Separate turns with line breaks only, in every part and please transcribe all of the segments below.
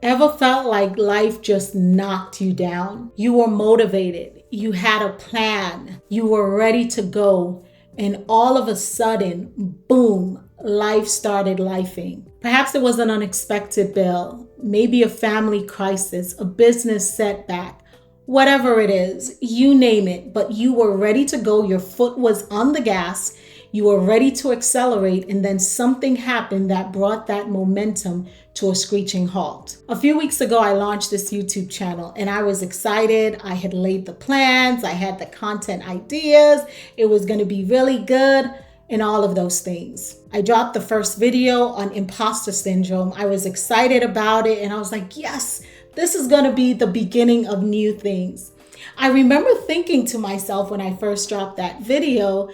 Ever felt like life just knocked you down? You were motivated, you had a plan, you were ready to go, and all of a sudden, boom, life started lifing. Perhaps it was an unexpected bill, maybe a family crisis, a business setback, whatever it is, you name it, but you were ready to go, your foot was on the gas, you were ready to accelerate, and then something happened that brought that momentum to a screeching halt. A few weeks ago, I launched this YouTube channel and I was excited. I had laid the plans, I had the content ideas, it was going to be really good, and all of those things. I dropped the first video on imposter syndrome. I was excited about it and I was like, yes, this is going to be the beginning of new things. I remember thinking to myself when I first dropped that video,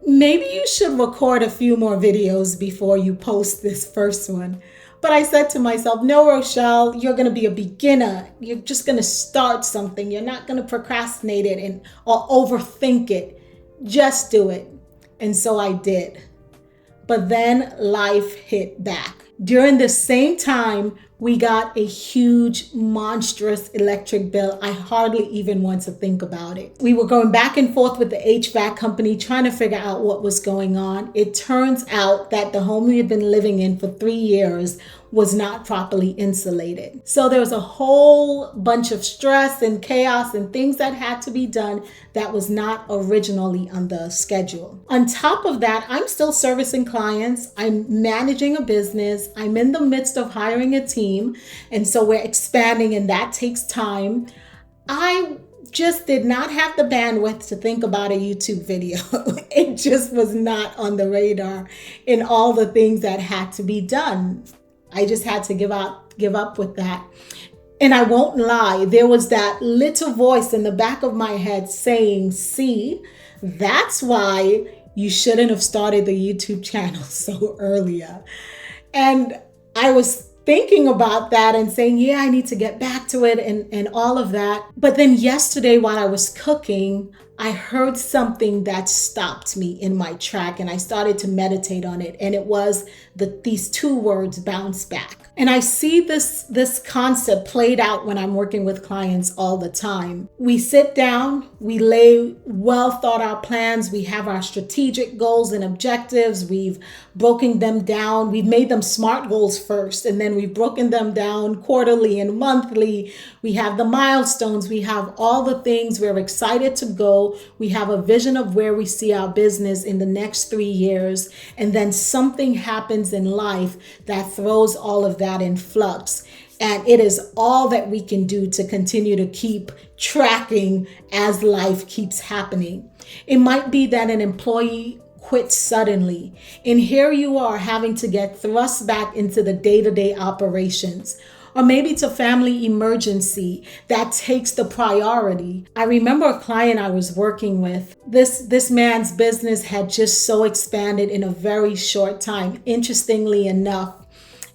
maybe you should record a few more videos before you post this first one. But I said to myself, no, Rochelle, you're going to be a beginner. You're just going to start something. You're not going to procrastinate it or overthink it. Just do it. And so I did. But then life hit back. During the same time, we got a huge, monstrous electric bill. I hardly even want to think about it. We were going back and forth with the HVAC company trying to figure out what was going on. It turns out that the home we had been living in for 3 years was not properly insulated. So there was a whole bunch of stress and chaos and things that had to be done that was not originally on the schedule. On top of that, I'm still servicing clients. I'm managing a business. I'm in the midst of hiring a team. And so we're expanding and that takes time. I just did not have the bandwidth to think about a YouTube video. It just was not on the radar in all the things that had to be done. I just had to give up with that. And I won't lie, there was that little voice in the back of my head saying, see, that's why you shouldn't have started the YouTube channel so earlier. And I was thinking about that and saying, yeah, I need to get back to it and all of that. But then yesterday while I was cooking, I heard something that stopped me in my track and I started to meditate on it. And it was these 2 words, bounce back. And I see this concept played out when I'm working with clients all the time. We sit down, we lay well thought out plans, we have our strategic goals and objectives, we've broken them down, we've made them SMART goals first, and then we've broken them down quarterly and monthly. We have the milestones, we have all the things, we're excited to go, we have a vision of where we see our business in the next 3 years, and then something happens in life that throws all of that in flux. And it is all that we can do to continue to keep tracking as life keeps happening. It might be that an employee quits suddenly, and here you are having to get thrust back into the day-to-day operations. Or maybe it's a family emergency that takes the priority. I remember a client I was working with. This man's business had just so expanded in a very short time. Interestingly enough,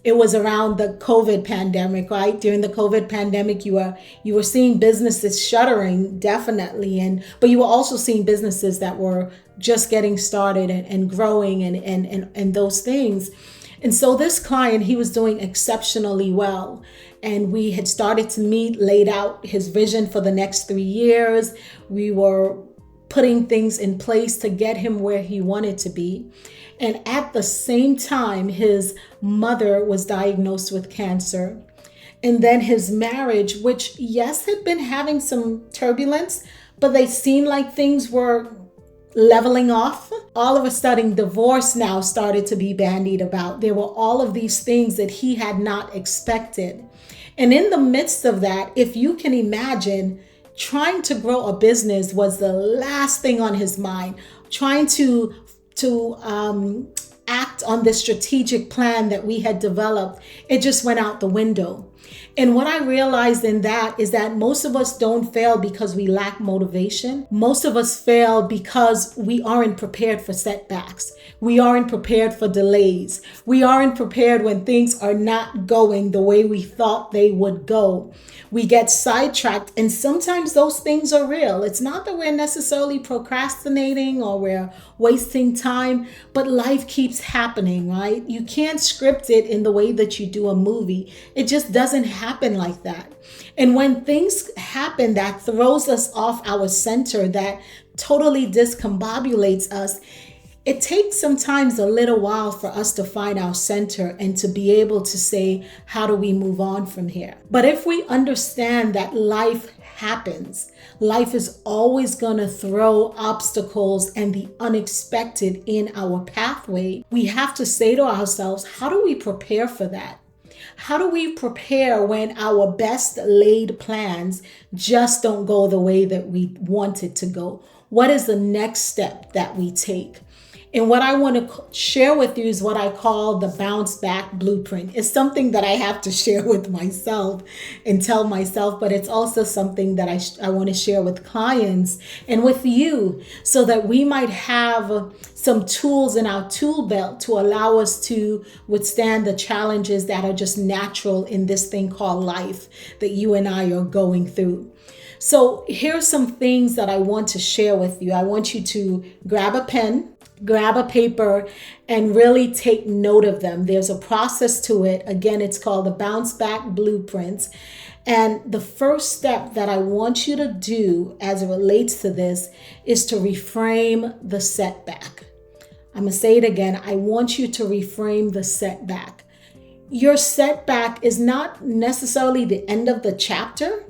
it was around the COVID pandemic, right? During the COVID pandemic, you were seeing businesses shuttering, definitely, but you were also seeing businesses that were just getting started and growing and those things. And so this client, he was doing exceptionally well. And we had started to meet, laid out his vision for the next 3 years. We were putting things in place to get him where he wanted to be. And at the same time, his mother was diagnosed with cancer. And then his marriage, which yes, had been having some turbulence, but they seemed like things were leveling off. All of a sudden, divorce now started to be bandied about. There were all of these things that he had not expected. And in the midst of that, if you can imagine, trying to grow a business was the last thing on his mind. Trying to act on this strategic plan that we had developed, it just went out the window. And what I realized in that is that most of us don't fail because we lack motivation. Most of us fail because we aren't prepared for setbacks. We aren't prepared for delays. We aren't prepared when things are not going the way we thought they would go. We get sidetracked, and sometimes those things are real. It's not that we're necessarily procrastinating or we're wasting time, but life keeps happening, right? You can't script it in the way that you do a movie. It just doesn't doesn't happen like that. And when things happen that throws us off our center, that totally discombobulates us, it takes sometimes a little while for us to find our center and to be able to say, how do we move on from here? But if we understand that life happens, life is always going to throw obstacles and the unexpected in our pathway, we have to say to ourselves, how do we prepare for that? How do we prepare when our best laid plans just don't go the way that we want it to go? What is the next step that we take? And what I want to share with you is what I call the bounce back blueprint. It's something that I have to share with myself and tell myself, but it's also something that I want to share with clients and with you so that we might have some tools in our tool belt to allow us to withstand the challenges that are just natural in this thing called life that you and I are going through. So here's some things that I want to share with you. I want you to grab a pen, grab a paper, and really take note of them. There's a process to it. Again, it's called the bounce back blueprints. And the first step that I want you to do as it relates to this is to reframe the setback. I'm going to say it again. I want you to reframe the setback. Your setback is not necessarily the end of the chapter.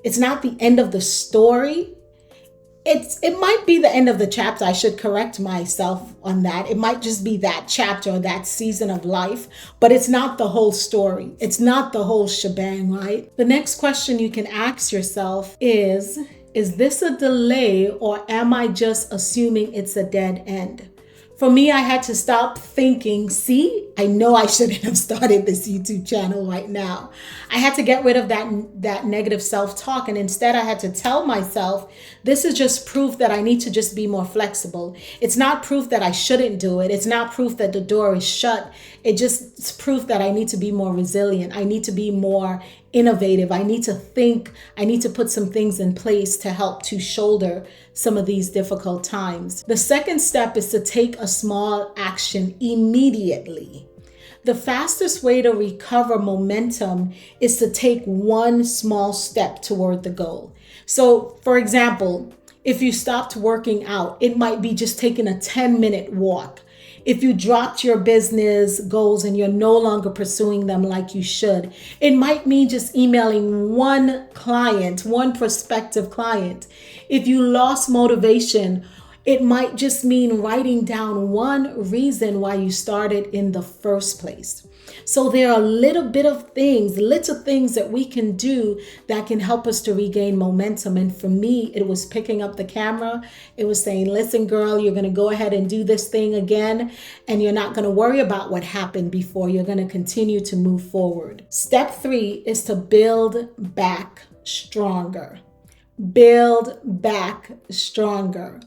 It's not the end of the story. It might be the end of the chapter. I should correct myself on that. It might just be that chapter or that season of life, but it's not the whole story. It's not the whole shebang, right? The next question you can ask yourself is this a delay or am I just assuming it's a dead end? For me, I had to stop thinking, see, I know I shouldn't have started this YouTube channel right now. I had to get rid of that negative self-talk. And instead, I had to tell myself, this is just proof that I need to just be more flexible. It's not proof that I shouldn't do it. It's not proof that the door is shut. It's proof that I need to be more resilient. I need to be more innovative. I need to think. I need to put some things in place to help to shoulder some of these difficult times. The second step is to take a small action immediately. The fastest way to recover momentum is to take one small step toward the goal. So, for example, if you stopped working out, it might be just taking a 10-minute walk. If you dropped your business goals and you're no longer pursuing them like you should, it might mean just emailing one client, one prospective client. If you lost motivation, it might just mean writing down one reason why you started in the first place. So there are little things that we can do that can help us to regain momentum. And for me, it was picking up the camera. It was saying, listen, girl, you're going to go ahead and do this thing again. And you're not going to worry about what happened before. You're going to continue to move forward. Step 3 is to build back stronger. Build back stronger.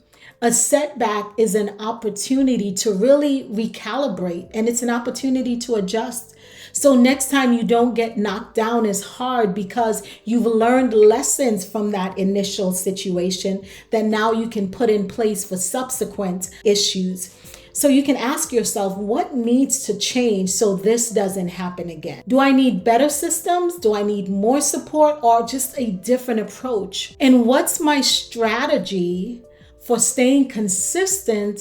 A setback is an opportunity to really recalibrate, and it's an opportunity to adjust. So next time you don't get knocked down as hard because you've learned lessons from that initial situation that now you can put in place for subsequent issues. So you can ask yourself, what needs to change so this doesn't happen again? Do I need better systems? Do I need more support or just a different approach? And what's my strategy for staying consistent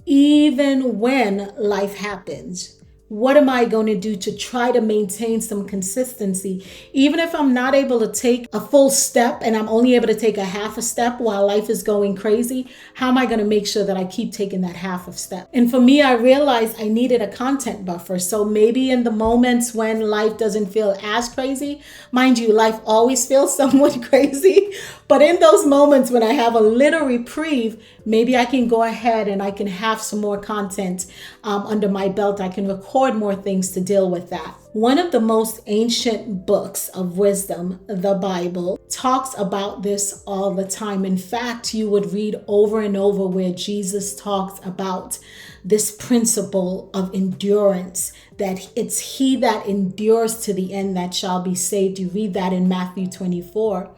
even when life happens? What am I going to do to try to maintain some consistency? Even if I'm not able to take a full step and I'm only able to take a half a step while life is going crazy, how am I going to make sure that I keep taking that half of step? And for me, I realized I needed a content buffer. So maybe in the moments when life doesn't feel as crazy, mind you, life always feels somewhat crazy. But in those moments when I have a little reprieve, maybe I can go ahead and I can have some more content under my belt. I can record more things to deal with that. One of the most ancient books of wisdom, the Bible, talks about this all the time. In fact, you would read over and over where Jesus talks about this principle of endurance, that it's he that endures to the end that shall be saved. You read that in Matthew 24.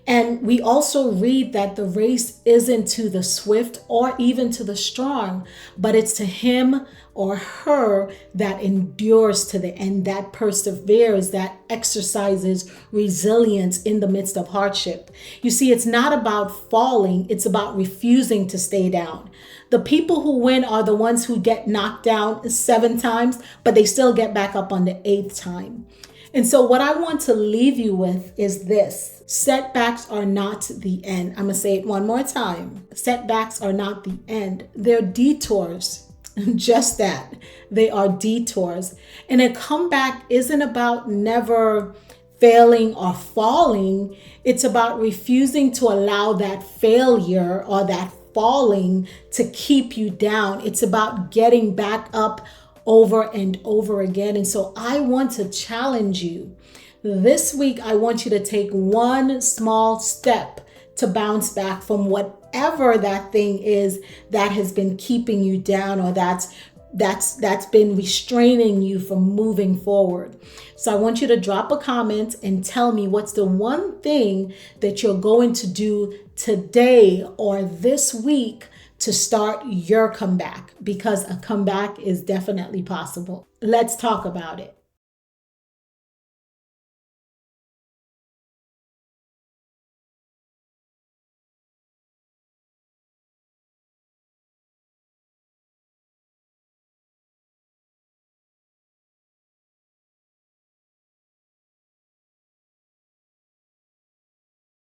And we also read that the race isn't to the swift or even to the strong, but it's to him or her that endures to the end, that perseveres, that exercises resilience in the midst of hardship. You see, it's not about falling, it's about refusing to stay down. The people who win are the ones who get knocked down 7 times, but they still get back up on the 8th time. And so what I want to leave you with is this: setbacks are not the end. I'm going to say it one more time. Setbacks are not the end. They're detours. Just that. They are detours. And a comeback isn't about never failing or falling. It's about refusing to allow that failure or that falling to keep you down. It's about getting back up over and over again. And so I want to challenge you. This week, I want you to take one small step to bounce back from whatever that thing is that has been keeping you down, or that's been restraining you from moving forward. So I want you to drop a comment and tell me what's the one thing that you're going to do today or this week to start your comeback, because a comeback is definitely possible. Let's talk about it.